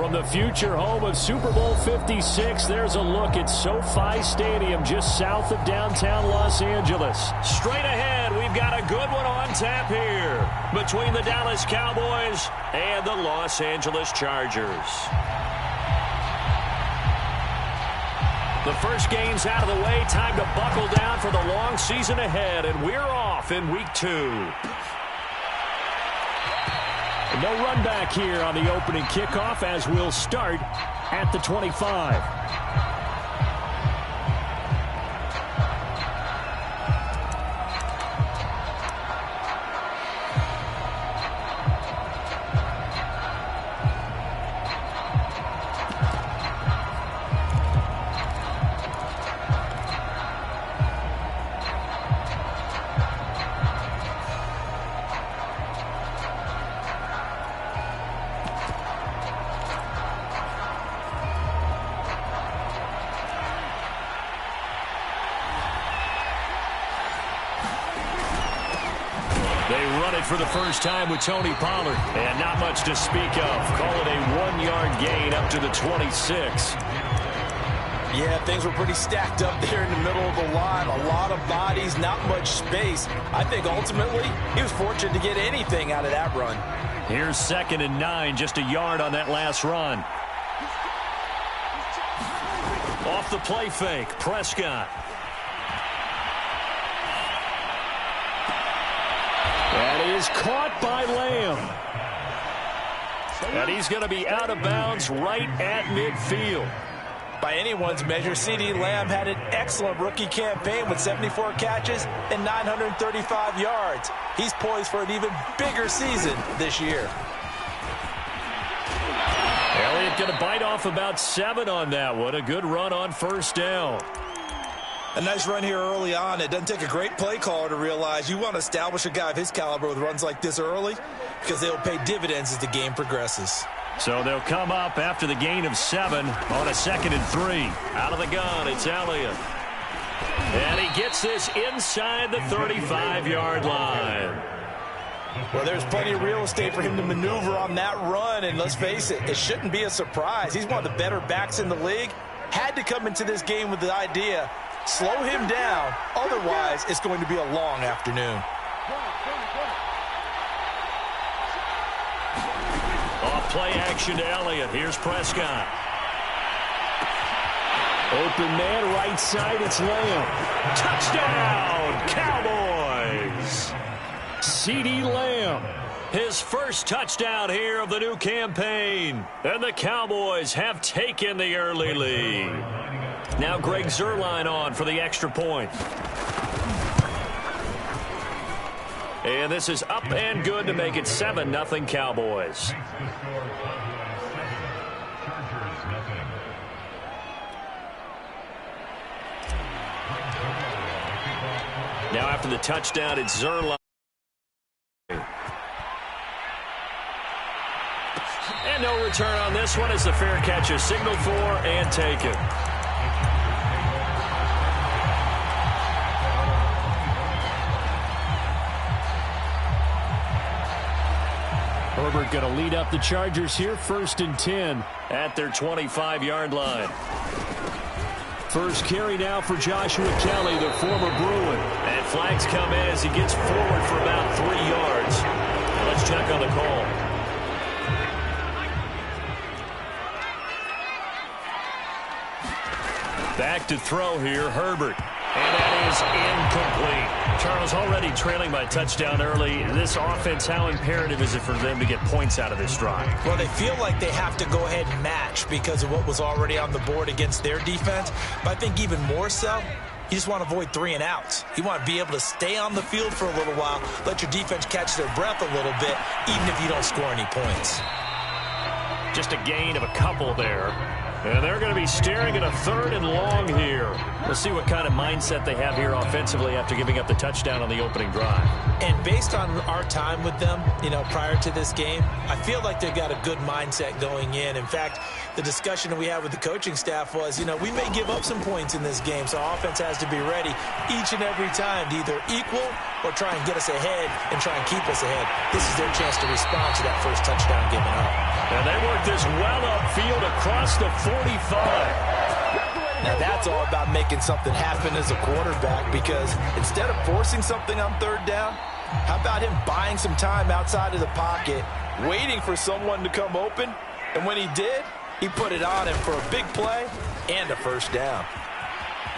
From the future home of Super Bowl 56, there's a look at SoFi Stadium just south of downtown Los Angeles. Straight ahead, we've got a good one on tap here between the Dallas Cowboys and the Los Angeles Chargers. The first game's out of the way. Time to buckle down for the long season ahead, and we're off in Week 2. No run back here on the opening kickoff as we'll start at the 25. For the first time with Tony Pollard. And not much to speak of. Call it a 1-yard gain up to the 26. Yeah, things were pretty stacked up there in the middle of the line. A lot of bodies, not much space. I think ultimately he was fortunate to get anything out of that run. Here's 2nd and 9, just a yard on that last run. Off the play fake, Prescott. That is caught by Lamb. And he's going to be out of bounds right at midfield. By anyone's measure, C.D. Lamb had an excellent rookie campaign with 74 catches and 935 yards. He's poised for an even bigger season this year. Elliott going to bite off about 7 on that one. A good run on first down. A nice run here early on. It doesn't take a great play caller to realize you want to establish a guy of his caliber with runs like this early because they'll pay dividends as the game progresses. So they'll come up after the gain of 7 on a 2nd and 3. Out of the gun, it's Elliott. And he gets this inside the 35-yard line. Well, there's plenty of real estate for him to maneuver on that run, and let's face it, it shouldn't be a surprise. He's one of the better backs in the league. Had to come into this game with the idea, slow him down, otherwise it's going to be a long afternoon. Off play action to Elliott. Here's Prescott. Open man, right side, it's Lamb. Touchdown, Cowboys! C.D. Lamb. His first touchdown here of the new campaign. And the Cowboys have taken the early lead. Now Greg Zuerlein on for the extra point. And this is up and good to make it 7-0 Cowboys. Now after the touchdown, it's Zuerlein. And no return on this one as the fair catch is signaled for and taken. Herbert going to lead up the Chargers here, 1st and 10 at their 25-yard line. First carry now for Joshua Kelly, the former Bruin. And flags come in as he gets forward for about 3 yards. Let's check on the call. Back to throw here, Herbert. And that is incomplete. Charles, already trailing by a touchdown early. This offense, how imperative is it for them to get points out of this drive? Well, they feel like they have to go ahead and match because of what was already on the board against their defense. But I think even more so, you just want to avoid 3 and outs. You want to be able to stay on the field for a little while, let your defense catch their breath a little bit, even if you don't score any points. Just a gain of a couple there. And they're going to be staring at a 3rd and long here. We'll see what kind of mindset they have here offensively after giving up the touchdown on the opening drive. And based on our time with them, prior to this game, I feel like they've got a good mindset going in. In fact, the discussion that we had with the coaching staff was, we may give up some points in this game, so our offense has to be ready each and every time to either equal or try and get us ahead and try and keep us ahead. This is their chance to respond to that first touchdown given up. And they work this well upfield across the 45. Now that's all about making something happen as a quarterback, because instead of forcing something on third down, how about him buying some time outside of the pocket, waiting for someone to come open, and when he did, he put it on him for a big play and a first down.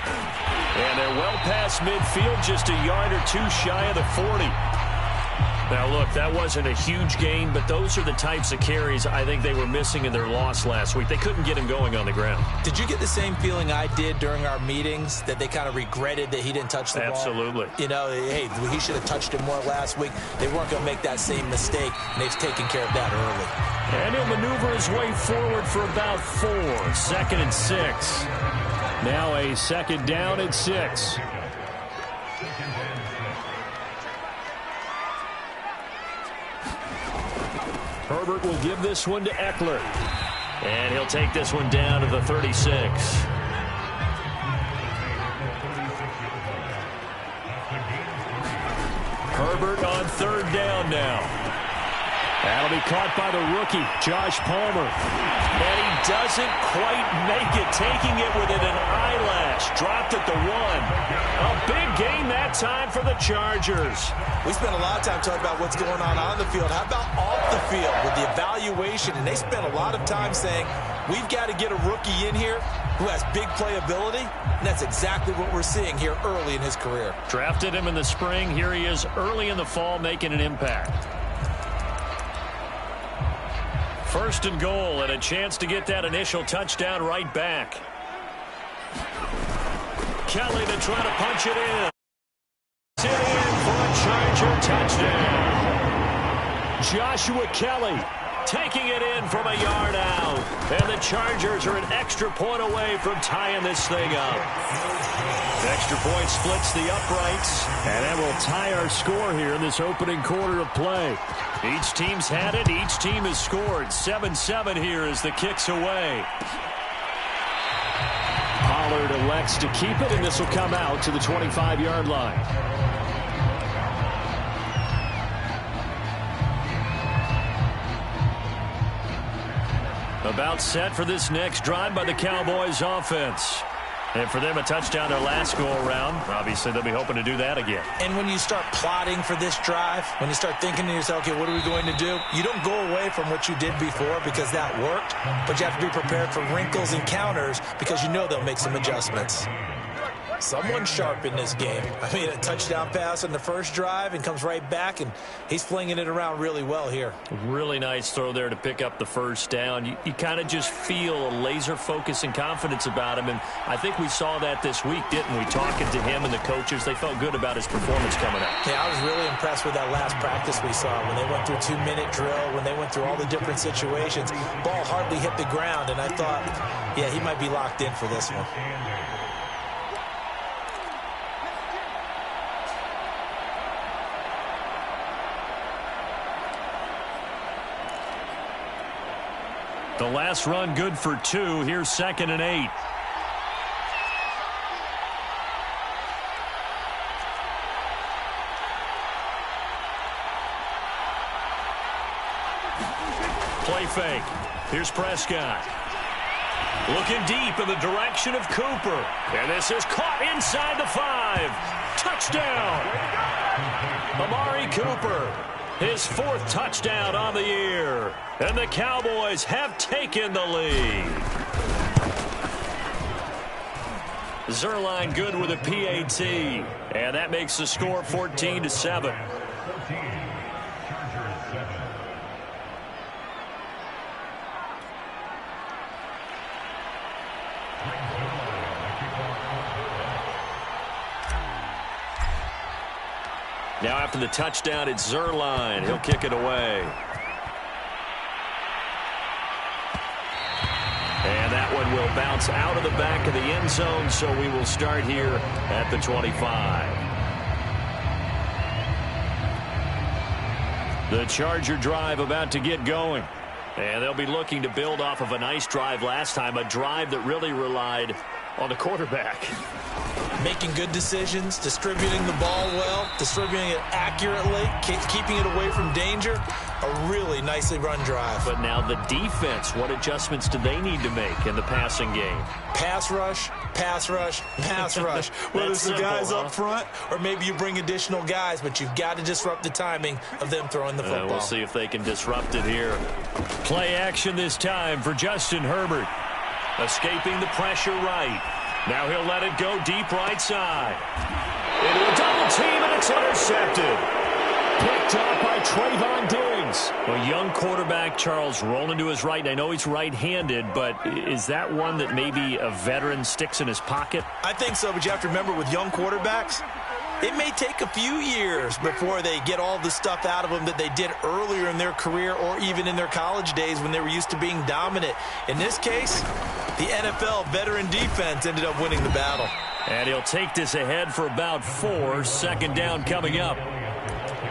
And they're well past midfield, just a yard or two shy of the 40. Now, look, that wasn't a huge gain, but those are the types of carries I think they were missing in their loss last week. They couldn't get him going on the ground. Did you get the same feeling I did during our meetings, that they kind of regretted that he didn't touch the ball? Absolutely. You know, hey, he should have touched it more last week. They weren't going to make that same mistake, and they've taken care of that early. And he'll maneuver his way forward for about 4. 2nd and 6. Now a 2nd down and 6. Herbert will give this one to Eckler. And he'll take this one down to the 36. Herbert on 3rd down now. That'll be caught by the rookie, Josh Palmer. And he doesn't quite make it, taking it within an eyelash. Dropped at the 1. A big gain that time for the Chargers. We spent a lot of time talking about what's going on the field. How about off the field with the evaluation? And they spent a lot of time saying, we've got to get a rookie in here who has big playability. And that's exactly what we're seeing here early in his career. Drafted him in the spring. Here he is early in the fall making an impact. 1st and goal, and a chance to get that initial touchdown right back. Kelly to try to punch it in. It's in for a Charger touchdown. Joshua Kelly taking it in from a yard out. And the Chargers are an extra point away from tying this thing up. Extra point splits the uprights, and that will tie our score here in this opening quarter of play. Each team's had it. Each team has scored. 7-7 here as the kick's away. Pollard elects to keep it, and this will come out to the 25-yard line. About set for this next drive by the Cowboys offense. And for them, a touchdown their last go-around. Obviously, they'll be hoping to do that again. And when you start plotting for this drive, when you start thinking to yourself, okay, what are we going to do? You don't go away from what you did before because that worked, but you have to be prepared for wrinkles and counters because you know they'll make some adjustments. Someone sharp in this game. I mean, a touchdown pass on the first drive and comes right back, and he's flinging it around really well here. Really nice throw there to pick up the first down. You kind of just feel a laser focus and confidence about him, and I think we saw that this week, didn't we? Talking to him and the coaches, they felt good about his performance coming up. Yeah, I was really impressed with that last practice we saw when they went through a 2-minute drill, when they went through all the different situations. Ball hardly hit the ground, and I thought, yeah, he might be locked in for this one. The last run good for 2. Here's 2nd and 8. Play fake. Here's Prescott. Looking deep in the direction of Cooper. And this is caught inside the 5. Touchdown. Amari Cooper. His 4th touchdown on the year. And the Cowboys have taken the lead. Zerline good with a PAT. And that makes the score 14-7. Now after the touchdown, it's Zerline. He'll kick it away. And that one will bounce out of the back of the end zone, so we will start here at the 25. The Charger drive about to get going. And they'll be looking to build off of a nice drive last time, a drive that really relied on the quarterback. making good decisions, distributing the ball well, distributing it accurately, keeping it away from danger. A really nicely run drive. But now the defense, what adjustments do they need to make in the passing game? Pass rush, pass rush, pass rush. Whether it's the guys up front or maybe you bring additional guys, but you've got to disrupt the timing of them throwing the football. We'll see if they can disrupt it here. Play action this time for Justin Herbert. Escaping the pressure right. Now he'll let it go deep right side. Into a double team, and it's intercepted. Picked up by Trayvon Diggs. A young quarterback, Charles, rolling to his right. I know he's right-handed, but is that one that maybe a veteran sticks in his pocket? I think so, but you have to remember with young quarterbacks, it may take a few years before they get all the stuff out of them that they did earlier in their career or even in their college days when they were used to being dominant. In this case, the NFL veteran defense ended up winning the battle. And he'll take this ahead for about 4. Second down coming up.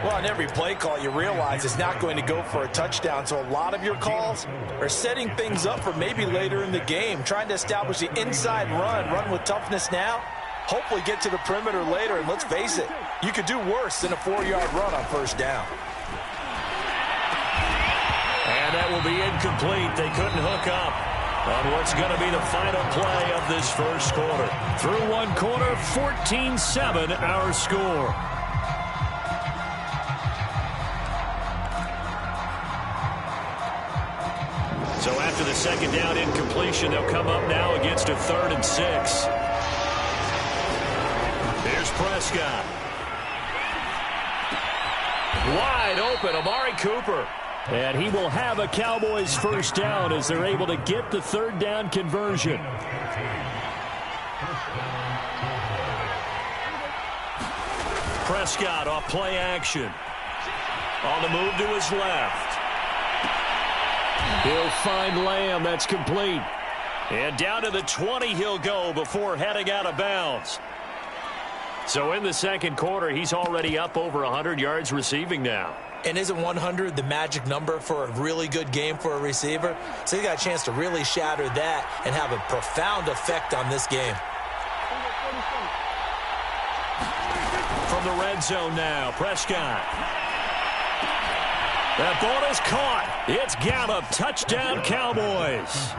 Well, on every play call, you realize it's not going to go for a touchdown. So a lot of your calls are setting things up for maybe later in the game, trying to establish the inside run with toughness now, hopefully get to the perimeter later. And let's face it, you could do worse than a 4-yard run on first down. And that will be incomplete. They couldn't hook up on what's going to be the final play of this first quarter. Through one quarter, 14-7 our score. So after the second down incompletion, they'll come up now against a 3rd and 6. Here's Prescott. Wide open, Amari Cooper. And he will have a Cowboys first down as they're able to get the 3rd down conversion. Prescott off play action. On the move to his left. He'll find Lamb. That's complete. And down to the 20 he'll go before heading out of bounds. So in the second quarter, he's already up over 100 yards receiving now. And isn't 100 the magic number for a really good game for a receiver? So he got a chance to really shatter that and have a profound effect on this game. From the red zone now, Prescott. That ball is caught. It's Gallup. Touchdown, Cowboys.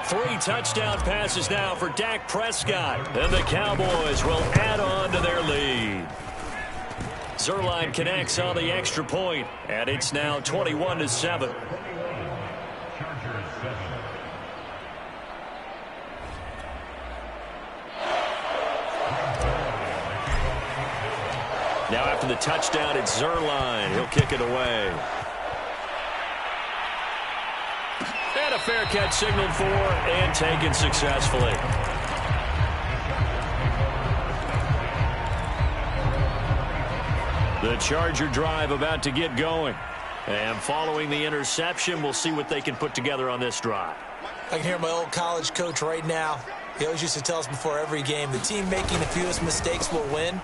3 touchdown passes now for Dak Prescott. And the Cowboys will add on to their lead. Zerline connects on the extra point, and it's now 21-7. Now after the touchdown, it's Zerline. He'll kick it away. And a fair catch signaled for and taken successfully. The Charger drive about to get going. And following the interception, we'll see what they can put together on this drive. I can hear my old college coach right now. He always used to tell us before every game, the team making the fewest mistakes will win.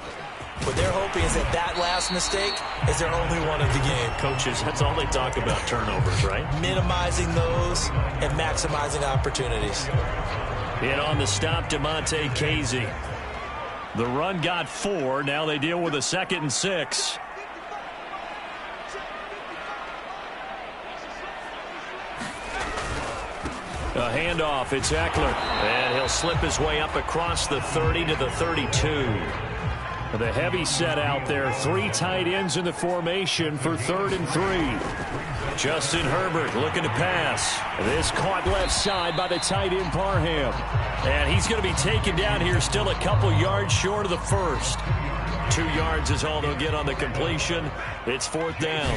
What they're hoping is that last mistake is their only one of the game. Coaches, that's all they talk about, turnovers, right? Minimizing those and maximizing opportunities. In on the stop, DeMonte Casey. The run got 4. Now they deal with a 2nd and 6. A handoff. It's Eckler. And he'll slip his way up across the 30 to the 32. The heavy set out there. 3 tight ends in the formation for 3rd and 3. Justin Herbert looking to pass. This caught left side by the tight end Parham. And he's going to be taken down here still a couple yards short of the first. 2 yards is all they'll get on the completion. It's 4th down.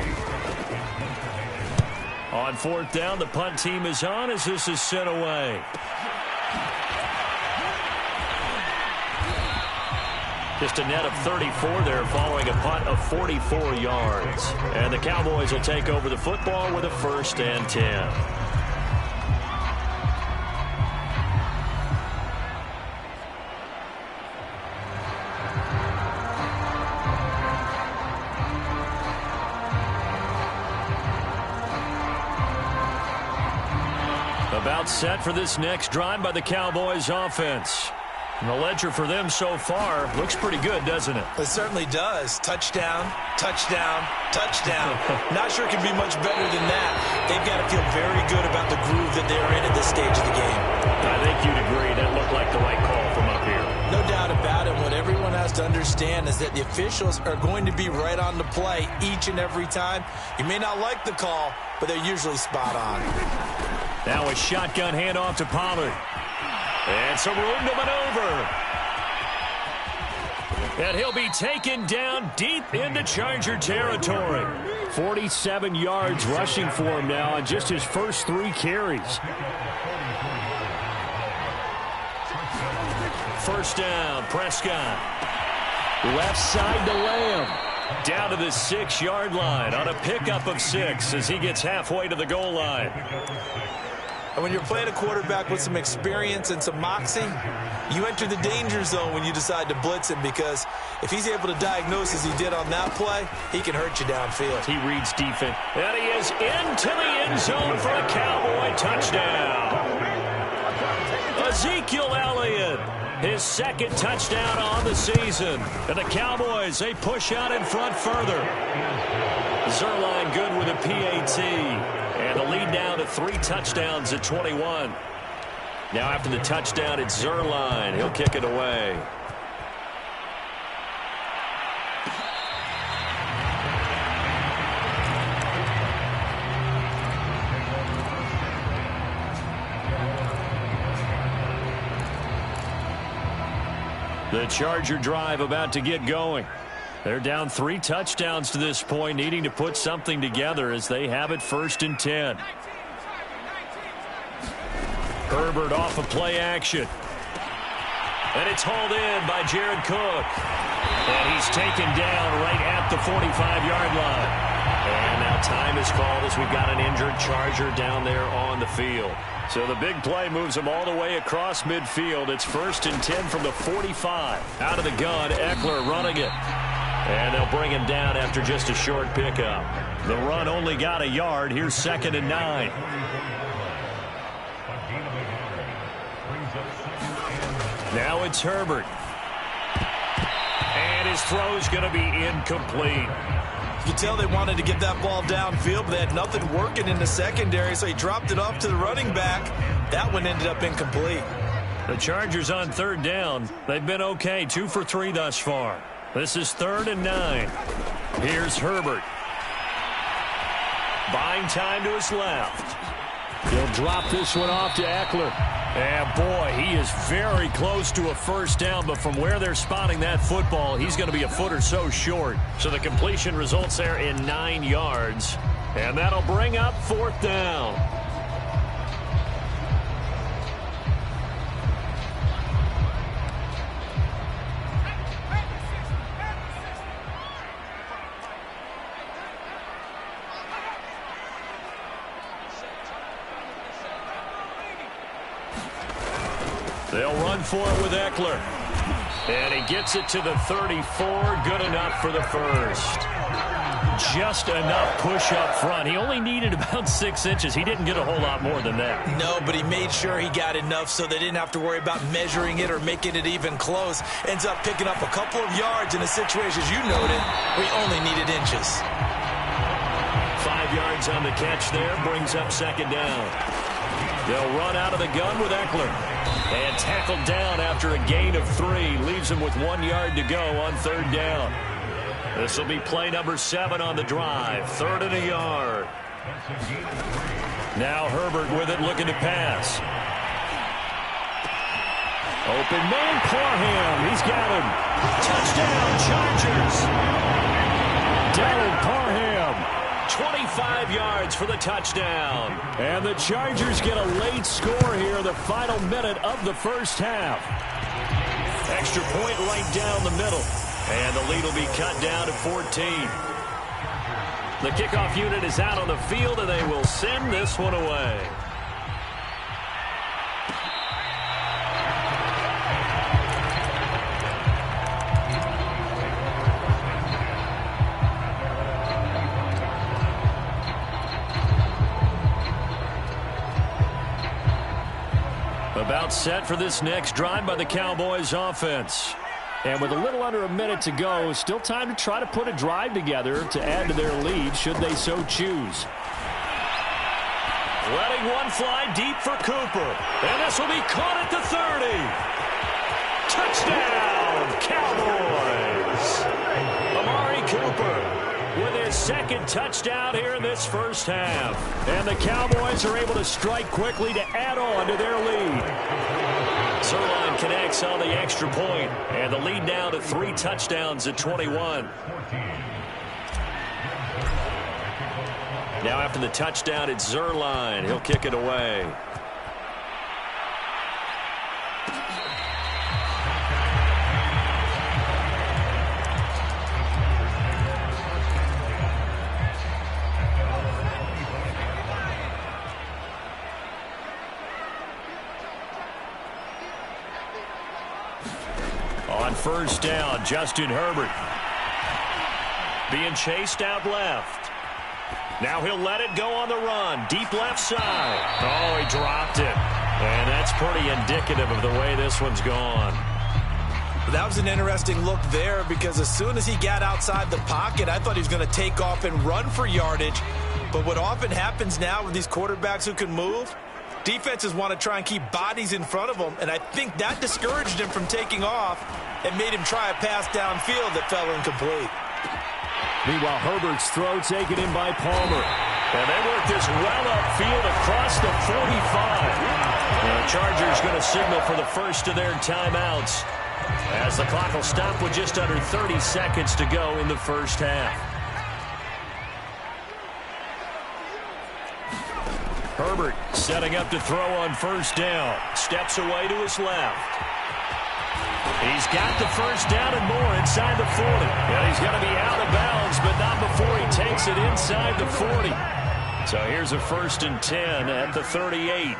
On 4th down, the punt team is on as this is sent away. Just a net of 34 there following a punt of 44 yards. And the Cowboys will take over the football with a 1st and 10. About set for this next drive by the Cowboys offense. And the ledger for them so far looks pretty good, doesn't it? It certainly does. Touchdown, touchdown, touchdown. Not sure it can be much better than that. They've got to feel very good about the groove that they're in at this stage of the game. I think you'd agree that looked like the right call from up here. No doubt about it. What everyone has to understand is that the officials are going to be right on the play each and every time. You may not like the call, but they're usually spot on. Now a shotgun handoff to Pollard. And some room to maneuver. And he'll be taken down deep into Charger territory. 47 yards rushing for him now on just his first 3 carries. First down, Prescott. Left side to Lamb. Down to the 6-yard line on a pickup of 6 as he gets halfway to the goal line. And when you're playing a quarterback with some experience and some moxie, you enter the danger zone when you decide to blitz him, because if he's able to diagnose as he did on that play, he can hurt you downfield. He reads defense. And he is into the end zone for a Cowboy touchdown. Ezekiel Elliott, his second touchdown on the season. And the Cowboys, they push out in front further. Zerline good with a PAT. And the lead down to 3 touchdowns at 21. Now after the touchdown, it's Zerline. He'll kick it away. The Charger drive about to get going. They're down 3 touchdowns to this point, needing to put something together as they have it 1st and 10. Herbert off of play action. And it's hauled in by Jared Cook. And he's taken down right at the 45-yard line. And now time is called as we've got an injured Charger down there on the field. So the big play moves him all the way across midfield. It's 1st and 10 from the 45. Out of the gun, Eckler running it. And they'll bring him down after just a short pickup. The run only got a yard. Here's 2nd and 9. Now it's Herbert. And his throw's going to be incomplete. You can tell they wanted to get that ball downfield, but they had nothing working in the secondary, so he dropped it off to the running back. That one ended up incomplete. The Chargers on 3rd down. They've been okay, 2 for 3 thus far. This is 3rd and 9. Here's Herbert. Buying time to his left. He'll drop this one off to Eckler. And boy, he is very close to a 1st down, but from where they're spotting that football, he's going to be a foot or so short. So the completion results there in 9 yards. And that'll bring up 4th down. They'll run for it with Eckler. And he gets it to the 34. Good enough for the 1st. Just enough push up front. He only needed about 6 inches. He didn't get a whole lot more than that. No, but he made sure he got enough so they didn't have to worry about measuring it or making it even close. Ends up picking up a couple of yards in a situation, as you noted, where he only needed inches. 5 yards on the catch there. Brings up 2nd down. They'll run out of the gun with Eckler. And tackled down after a gain of 3. Leaves him with 1 yard to go on 3rd down. This will be play number 7 on the drive. 3rd and a yard. Now Herbert with it, looking to pass. Open man, Parham. He's got him. Touchdown, Chargers. Darren Parham. 25 yards for the touchdown. And the Chargers get a late score here, the final minute of the 1st half. Extra point right down the middle. And the lead will be cut down to 14. The kickoff unit is out on the field, and they will send this one away. A About set for this next drive by the Cowboys offense. And with a little under a minute to go, still time to try to put a drive together to add to their lead should they so choose. Letting one fly deep for Cooper. And this will be caught at the 30. Touchdown, Cowboys. Amari Cooper with his second touchdown here in this first half. And the Cowboys are able to strike quickly to add on to their lead. Zerline connects on the extra point, and the lead now to 3 touchdowns at 21. Now after the touchdown, it's Zerline. He'll kick it away. On first down, Justin Herbert being chased out left. Now he'll let it go on the run. Deep left side. Oh, he dropped it. And that's pretty indicative of the way this one's gone. That was an interesting look there because as soon as he got outside the pocket, I thought he was going to take off and run for yardage. But what often happens now with these quarterbacks who can move, defenses want to try and keep bodies in front of them, and I think that discouraged him from taking off and made him try a pass downfield that fell incomplete. Meanwhile, Herbert's throw taken in by Palmer. And they work this well upfield across the 45. And the Chargers going to signal for the first of their timeouts as the clock will stop with just under 30 seconds to go in the first half. Herbert setting up to throw on first down. Steps away to his left. He's got the first down and more inside the 40. And he's going to be out of bounds, but not before he takes it inside the 40. So here's a 1st and 10 at the 38.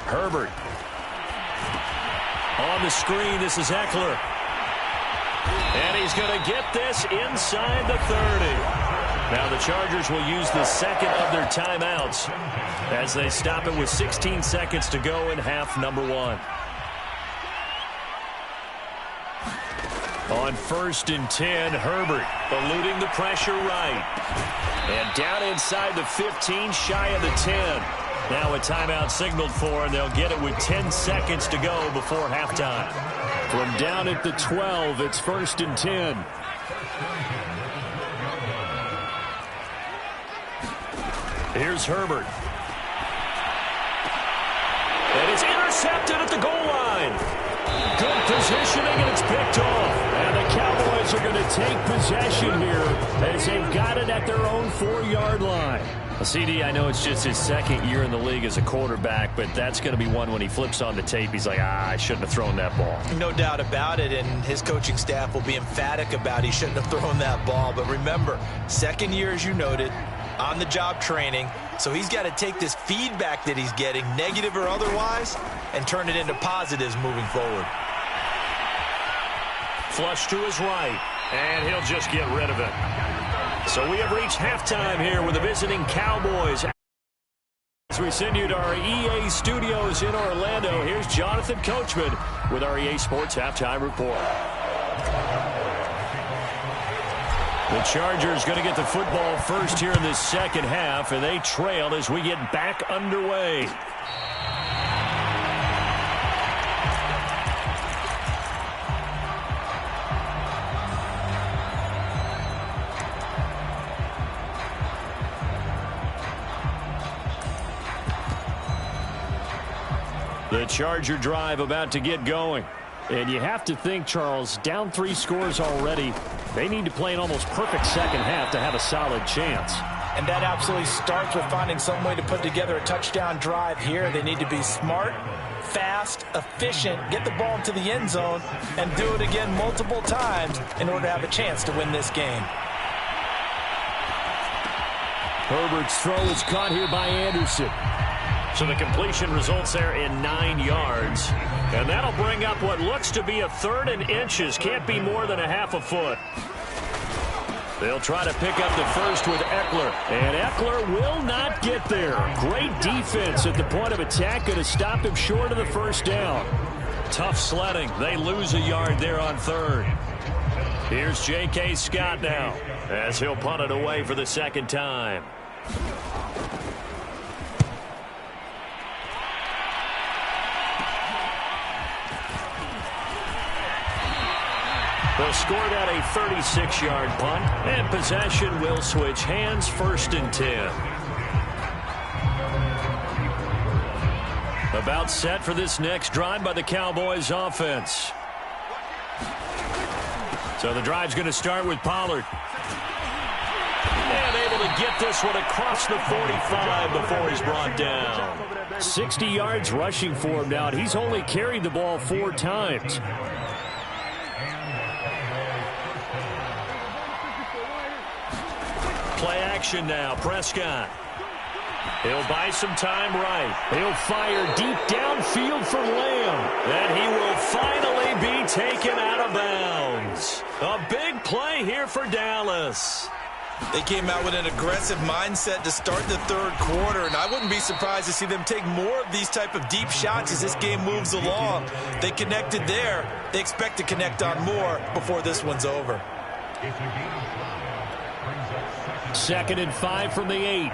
Herbert. On the screen, this is Eckler. And he's going to get this inside the 30. Now the Chargers will use the second of their timeouts as they stop it with 16 seconds to go in half number 1. On 1st and 10, Herbert eluding the pressure right. And down inside the 15, shy of the 10. Now a timeout signaled for, and they'll get it with 10 seconds to go before halftime. From down at the 12, it's 1st and 10. Here's Herbert. And it's intercepted at the goal line. Good positioning, and it's picked off. And the Cowboys are going to take possession here as they've got it at their own 4-yard line. CD, I know it's just his second year in the league as a quarterback, but that's going to be one when he flips on the tape. He's like, I shouldn't have thrown that ball. No doubt about it, and his coaching staff will be emphatic about he shouldn't have thrown that ball. But remember, second year, as you noted, on-the-job training, so he's got to take this feedback that he's getting, negative or otherwise, and turn it into positives moving forward. Flush to his right, and he'll just get rid of it. So we have reached halftime here with the visiting Cowboys. As we send you to our EA studios in Orlando, here's Jonathan Coachman with our EA Sports Halftime Report. The Chargers going to get the football first here in this second half, and they trail as we get back underway. The Charger drive about to get going. And you have to think, Charles, down 3 scores already. They need to play an almost perfect second half to have a solid chance. And that absolutely starts with finding some way to put together a touchdown drive here. They need to be smart, fast, efficient, get the ball into the end zone, and do it again multiple times in order to have a chance to win this game. Herbert's throw is caught here by Anderson. So the completion results there in 9 yards. And that'll bring up what looks to be a 3rd and inches. Can't be more than a half a foot. They'll try to pick up the first with Eckler. And Eckler will not get there. Great defense at the point of attack. Going to stop him short of the first down. Tough sledding. They lose a yard there on third. Here's J.K. Scott now as he'll punt it away for the second time. They'll score that a 36-yard punt, and possession will switch hands, 1st and 10. About set for this next drive by the Cowboys offense. So the drive's going to start with Pollard. And able to get this one across the 45 before he's brought down. 60 yards rushing for him now. He's only carried the ball 4 times. Play action now. Prescott. He'll buy some time right. He'll fire deep downfield for Lamb. And he will finally be taken out of bounds. A big play here for Dallas. They came out with an aggressive mindset to start the third quarter, and I wouldn't be surprised to see them take more of these type of deep shots as this game moves along. They connected there. They expect to connect on more before this one's over. 2nd and 5 from the 8.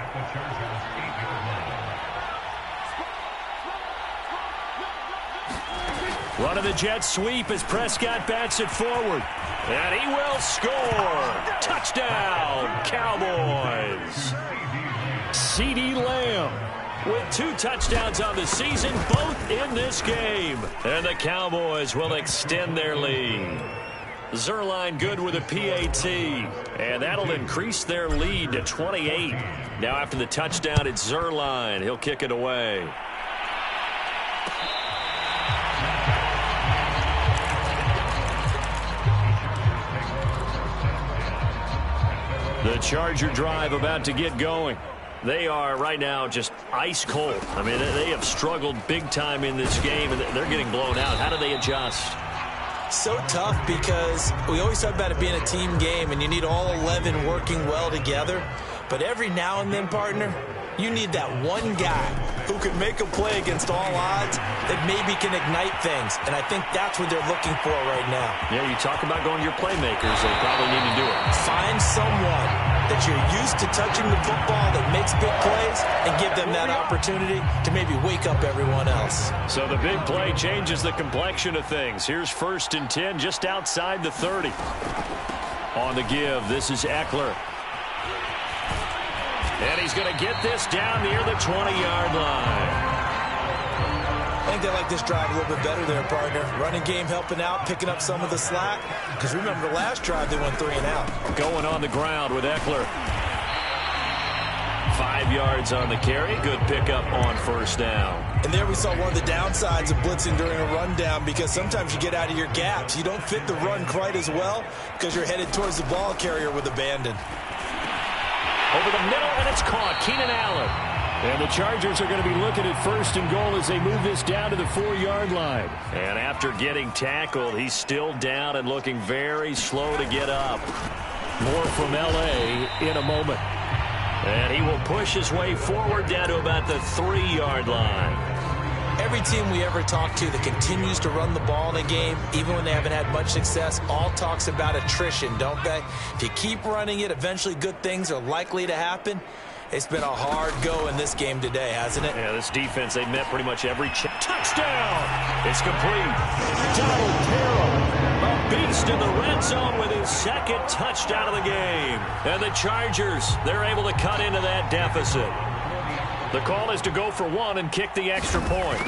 Run of the jet sweep as Prescott bats it forward. And he will score. Touchdown, Cowboys. CeeDee Lamb with 2 touchdowns on the season, both in this game. And the Cowboys will extend their lead. Zerline good with a PAT. And that'll increase their lead to 28. Now after the touchdown, it's Zerline. He'll kick it away. The Charger drive about to get going. They are right now just ice cold. I mean, they have struggled big time in this game, and they're getting blown out. How do they adjust? So tough because we always talk about it being a team game, and you need all 11 working well together. But every now and then, partner, you need that one guy who can make a play against all odds that maybe can ignite things. And I think that's what they're looking for right now. Yeah, you talk about going to your playmakers. They probably need to do it. Find someone that you're used to touching the football that makes big plays and give them that opportunity to maybe wake up everyone else. So the big play changes the complexion of things. Here's 1st and 10 just outside the 30. On the give, this is Eckler. And he's going to get this down near the 20-yard line. I think they like this drive a little bit better there, partner. Running game helping out, picking up some of the slack. Because remember, the last drive, they went 3 and out. Going on the ground with Eckler. 5 yards on the carry. Good pickup on 1st down. And there we saw one of the downsides of blitzing during a rundown, because sometimes you get out of your gaps. You don't fit the run quite as well because you're headed towards the ball carrier with abandon. Over the middle, and it's caught. Keenan Allen. And the Chargers are going to be looking at 1st and goal as they move this down to the 4-yard line. And after getting tackled, he's still down and looking very slow to get up. More from L.A. in a moment. And he will push his way forward down to about the 3-yard line. Every team we ever talk to that continues to run the ball in a game, even when they haven't had much success, all talks about attrition, don't they? If you keep running it, eventually good things are likely to happen. It's been a hard go in this game today, hasn't it? Yeah, this defense, they met pretty much every touchdown. It's complete. Donald Terrell, a beast in the red zone with his 2nd touchdown of the game. And the Chargers, they're able to cut into that deficit. The call is to go for 1 and kick the extra point.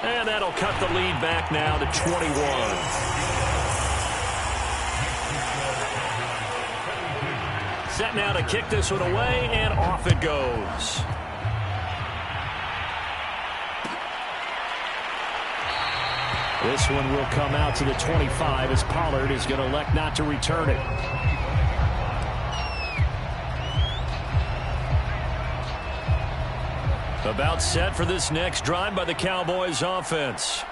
And that'll cut the lead back now to 21. Set now to kick this one away, and off it goes. This one will come out to the 25 as Pollard is going to elect not to return it. About set for this next drive by the Cowboys offense.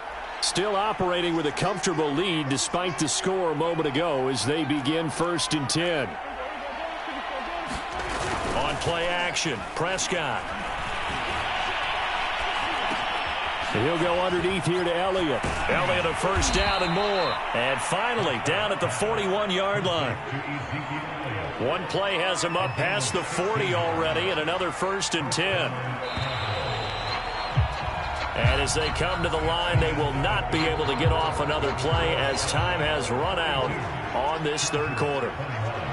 Still operating with a comfortable lead despite the score a moment ago as they begin 1st and 10. On play action, Prescott. And he'll go underneath here to Elliott. Elliott a first down and more. And finally down at the 41-yard line. One play has him up past the 40 already and another 1st and 10. And as they come to the line, they will not be able to get off another play as time has run out on this 3rd quarter.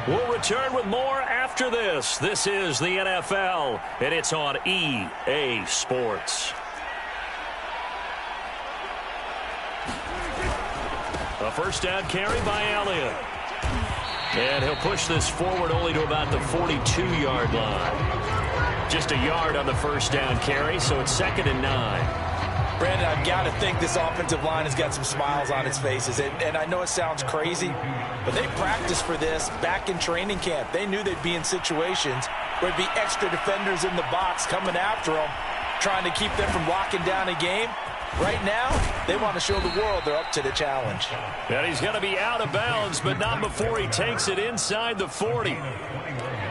We'll return with more after this. This is the NFL, and it's on EA Sports. A first down carry by Elliott. And he'll push this forward only to about the 42-yard line. Just a yard on the first down carry, so it's 2nd and 9. Brandon, I've got to think this offensive line has got some smiles on its faces. And I know it sounds crazy, but they practiced for this back in training camp. They knew they'd be in situations where there'd be extra defenders in the box coming after them, trying to keep them from locking down a game. Right now, they want to show the world they're up to the challenge. And he's going to be out of bounds, but not before he takes it inside the 40.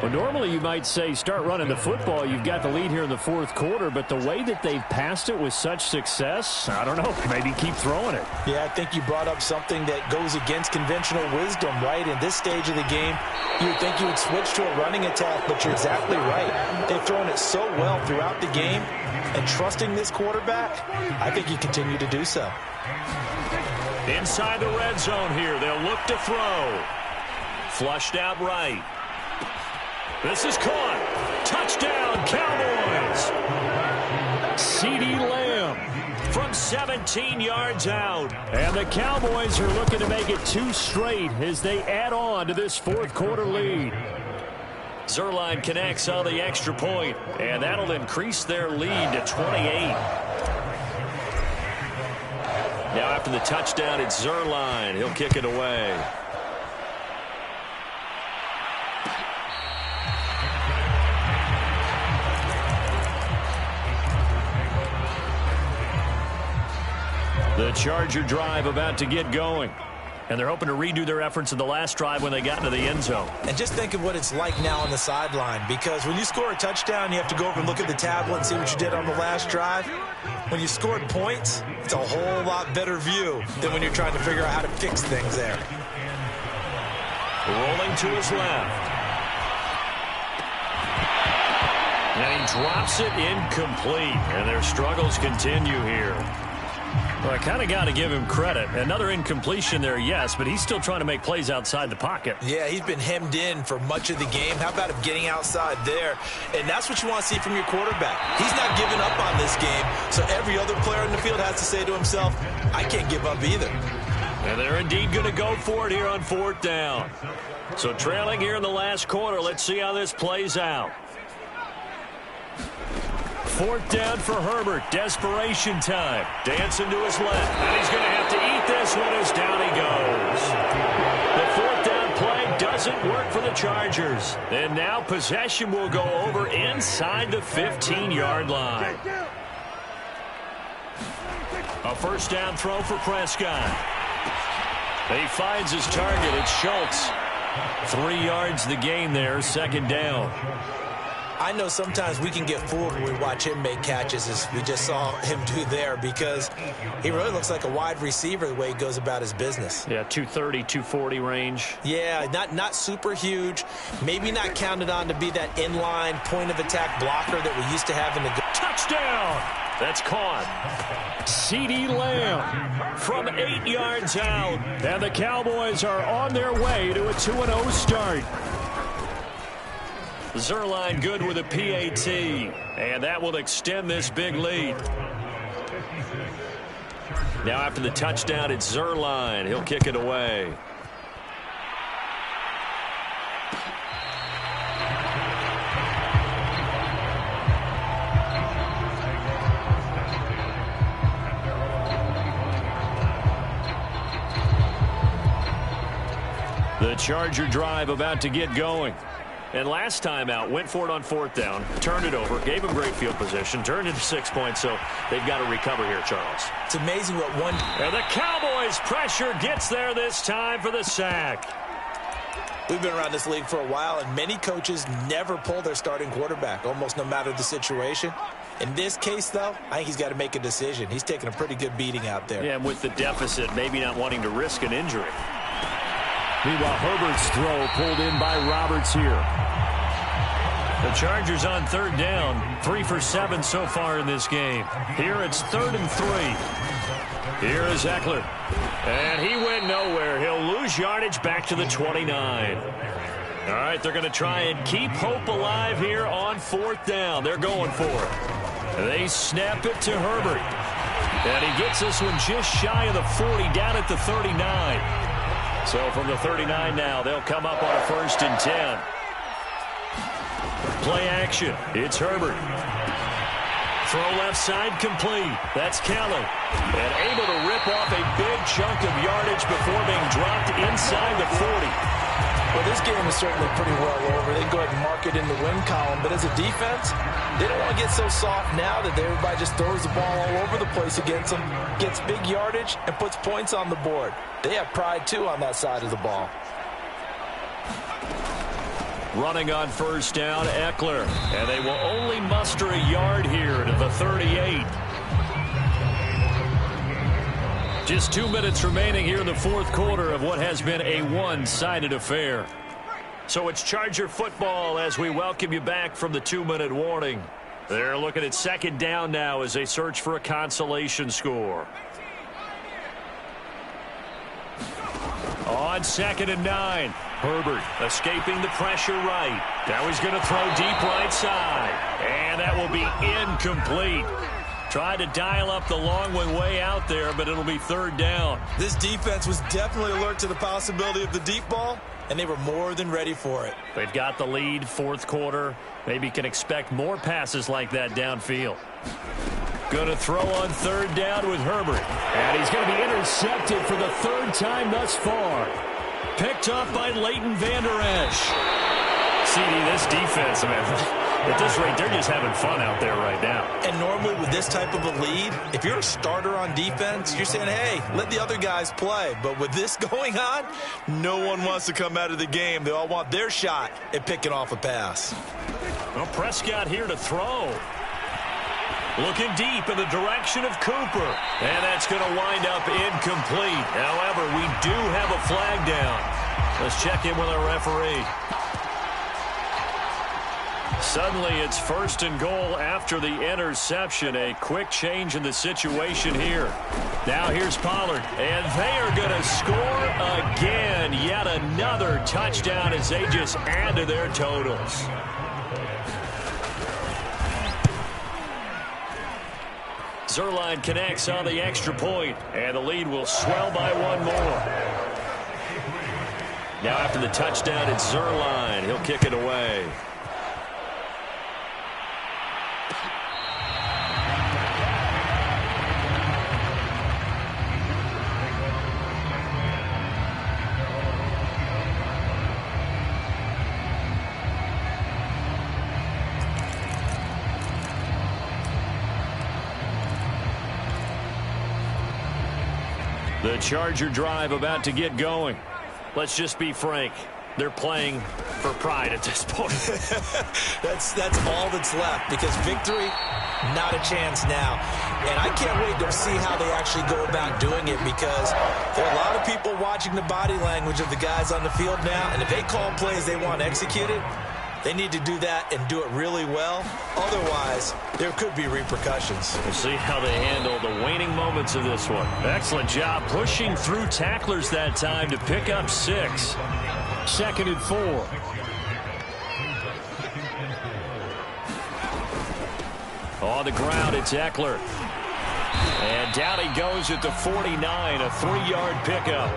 Well, normally you might say start running the football. You've got the lead here in the 4th quarter, but the way that they've passed it with such success, I don't know, maybe keep throwing it. Yeah, I think you brought up something that goes against conventional wisdom, right? In this stage of the game, you would think you would switch to a running attack, but you're exactly right. They've thrown it so well throughout the game, and trusting this quarterback, I think you continue to do so. Inside the red zone here, they'll look to throw. Flushed out right. This is caught. Touchdown, Cowboys. CeeDee Lamb from 17 yards out. And the Cowboys are looking to make it 2 straight as they add on to this 4th quarter lead. Zuerlein connects on the extra point, and that'll increase their lead to 28. Now after the touchdown, it's Zuerlein. He'll kick it away. The Charger drive about to get going. And they're hoping to redo their efforts in the last drive when they got into the end zone. And just think of what it's like now on the sideline, because when you score a touchdown, you have to go over and look at the tablet and see what you did on the last drive. When you scored points, it's a whole lot better view than when you're trying to figure out how to fix things there. Rolling to his left. And he drops it incomplete. And their struggles continue here. Well, I kind of got to give him credit. Another incompletion there, yes, but he's still trying to make plays outside the pocket. Yeah, he's been hemmed in for much of the game. How about him getting outside there? And that's what you want to see from your quarterback. He's not giving up on this game, so every other player in the field has to say to himself, I can't give up either. And they're indeed going to go for it here on 4th down. So trailing here in the last quarter, let's see how this plays out. 4th down for Herbert. Desperation time. Dancing to his left. And he's going to have to eat this one as down he goes. The 4th down play doesn't work for the Chargers. And now possession will go over inside the 15-yard line. A first down throw for Prescott. He finds his target. It's Schultz. 3 yards the gain there. 2nd down. I know sometimes we can get fooled when we watch him make catches, as we just saw him do there, because he really looks like a wide receiver the way he goes about his business. Yeah, 230, 240 range. Yeah, not super huge. Maybe not counted on to be that inline point-of-attack blocker that we used to have in the... Touchdown! That's caught. CeeDee Lamb from 8 yards out. And the Cowboys are on their way to a 2-0 start. Zuerlein good with a PAT, and that will extend this big lead. Now after the touchdown, it's Zuerlein. He'll kick it away. The Charger drive about to get going. And last time out, went for it on 4th down, turned it over, gave him great field position, turned into 6 points, so they've got to recover here, Charles. It's amazing what one... And the Cowboys' pressure gets there this time for the sack. We've been around this league for a while, and many coaches never pull their starting quarterback, almost no matter the situation. In this case, though, I think he's got to make a decision. He's taking a pretty good beating out there. Yeah, and with the deficit, maybe not wanting to risk an injury. Meanwhile, Herbert's throw pulled in by Roberts here. The Chargers on 3rd down, 3 for 7 so far in this game. Here it's 3rd and 3. Here is Eckler. And he went nowhere. He'll lose yardage back to the 29. All right, they're going to try and keep hope alive here on 4th down. They're going for it. They snap it to Herbert. And he gets this one just shy of the 40, down at the 39. So from the 39 now, they'll come up on a 1st and 10. Play action. It's Herbert. Throw left side complete. That's Kelly. And able to rip off a big chunk of yardage before being dropped inside the 40. Well, this game is certainly pretty well over. They can go ahead and mark it in the win column. But as a defense, they don't want to get so soft now that everybody just throws the ball all over the place against them, gets big yardage, and puts points on the board. They have pride, too, on that side of the ball. Running on 1st down, Eckler. And they will only muster a yard here to the 38. Just 2 minutes remaining here in the 4th quarter of what has been a one-sided affair. So it's Charger football as we welcome you back from the 2-minute warning. They're looking at 2nd down now as they search for a consolation score. On 2nd and 9, Herbert escaping the pressure right. Now he's going to throw deep right side. And that will be incomplete. Tried to dial up the long one way out there, but it'll be 3rd down. This defense was definitely alert to the possibility of the deep ball, and they were more than ready for it. They've got the lead, 4th quarter. Maybe can expect more passes like that downfield. Going to throw on 3rd down with Herbert. And he's going to be intercepted for the 3rd time thus far. Picked up by Leighton Vander Esch. CD, this defense, man. At this rate, they're just having fun out there right now. And normally with this type of a lead, if you're a starter on defense, you're saying, hey, let the other guys play. But with this going on, no one wants to come out of the game. They all want their shot at picking off a pass. Well, Prescott here to throw. Looking deep in the direction of Cooper. And that's going to wind up incomplete. However, we do have a flag down. Let's check in with our referee. Suddenly, it's 1st and goal after the interception. A quick change in the situation here. Now here's Pollard, and they are going to score again. Yet another touchdown as they just add to their totals. Zuerlein connects on the extra point, and the lead will swell by 1 more. Now after the touchdown, it's Zuerlein. He'll kick it away. The Charger drive about to get going. Let's just be frank. They're playing for pride at this point. That's all that's left, because victory, not a chance now. And I can't wait to see how they actually go about doing it, because there are a lot of people watching the body language of the guys on the field now, and if they call plays they want executed, they need to do that and do it really well. Otherwise, there could be repercussions. We'll see how they handle the waning moments of this one. Excellent job pushing through tacklers that time to pick up 6. 2nd and 4. On the ground, it's Eckler. And down he goes at the 49, a 3-yard pickup.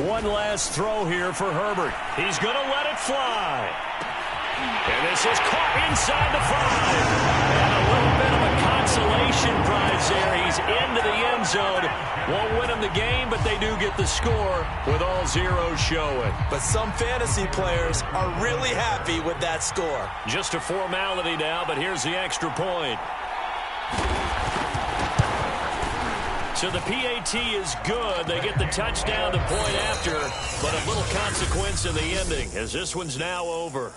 One last throw here for Herbert. He's going to let it fly. And this is caught inside the 5. And a little bit of a consolation prize there. He's into the zone. Won't win them the game, but they do get the score with all zeros showing. But some fantasy players are really happy with that score. Just a formality now, but here's the extra point. So the PAT is good. They get the touchdown, the point after, but of little consequence in the ending, as this one's now over.